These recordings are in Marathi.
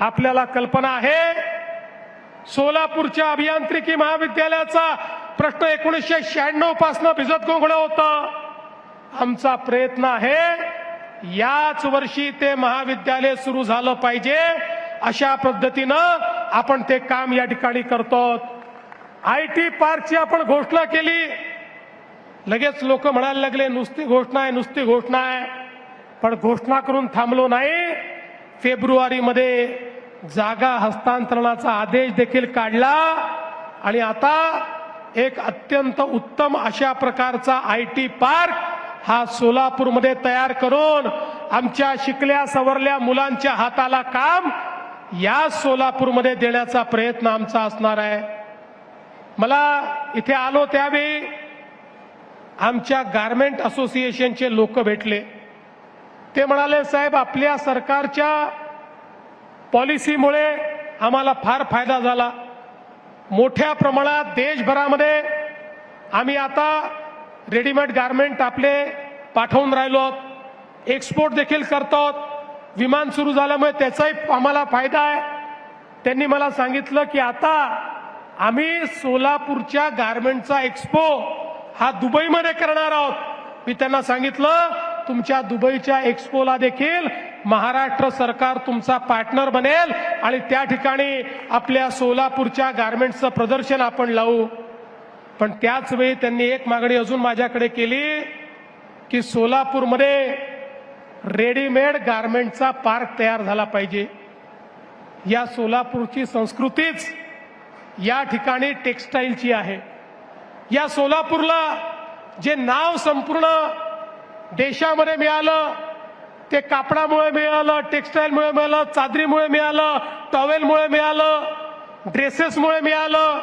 आपल्याला कल्पना आहे, सोलापूरच्या अभियांत्रिकी महाविद्यालयाचा प्रश्न 1996 पासून भिजत घोंगडं होतं. आमचा प्रयत्न आहे याच वर्षी ते महाविद्यालय सुरू झालं पाहिजे, अशा पद्धतीनं आपण ते काम या ठिकाणी करतो. IT पार्कची आपण घोषणा केली, लगेच लोक म्हणायला लागले नुसती घोषणा आहे, नुसती घोषणा आहे. पण घोषणा करून थांबलो नाही. फेब्रुवारीमध्ये जागा हस्तांतरणाचा आदेश देखील काढला आणि आता एक अत्यंत उत्तम अशा प्रकारचा IT पार्क हा सोलापूरमध्ये तयार करून आमच्या शिकल्या सवरल्या मुलांच्या हाताला काम या सोलापूरमध्ये देण्याचा प्रयत्न आमचा असणार आहे. मला इथे आलो त्यावेळी आमच्या गारमेंट असोसिएशनचे लोक भेटले. ते म्हणाले, साहेब आपल्या सरकारच्या पॉलिसीमुळे आम्हाला फार फायदा झाला. मोठ्या प्रमाणात देशभरामध्ये आम्ही आता रेडीमेड गारमेंट आपले पाठवून राहिलो, एक्सपोर्ट देखील करतो. विमान सुरू झाल्यामुळे त्याचाही आम्हाला फायदा आहे. त्यांनी मला सांगितलं की आता आम्ही सोलापूरच्या गारमेंटचा एक्सपो हा दुबईमध्ये करणार आहोत. मी त्यांना सांगितलं तुमच्या दुबईच्या एक्सपोला देखील महाराष्ट्र सरकार तुमचा पार्टनर बनेल आणि त्या ठिकाणी आपल्या सोलापूरच्या गारमेंटचं प्रदर्शन आपण लावू. पण त्याच वेळी त्यांनी एक मागणी अजून माझ्याकडे केली की सोलापूरमध्ये रेडीमेड गारमेंटचा पार्क तयार झाला पाहिजे. या सोलापूरची संस्कृतीच या ठिकाणी टेक्सटाईलची आहे. या सोलापूरला जे नाव संपूर्ण देशामध्ये मिळालं ते कापडामुळे मिळालं, टेक्सटाईलमुळे मिळालं, चादरीमुळे मिळालं, टॉवेलमुळे मिळालं, ड्रेसेसमुळे मिळालं.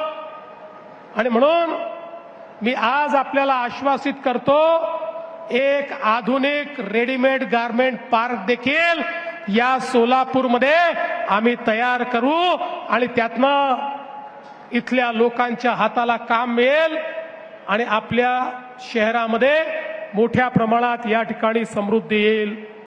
आणि म्हणून मी आज आपल्याला आश्वासित करतो, एक आधुनिक रेडीमेड गारमेंट पार्क देखील या सोलापूरमध्ये आम्ही तयार करू आणि त्यातनं इथल्या लोकांच्या हाताला काम मिळेल आणि आपल्या शहरामध्ये मोठ्या प्रमाणात या ठिकाणी समृद्धी येईल.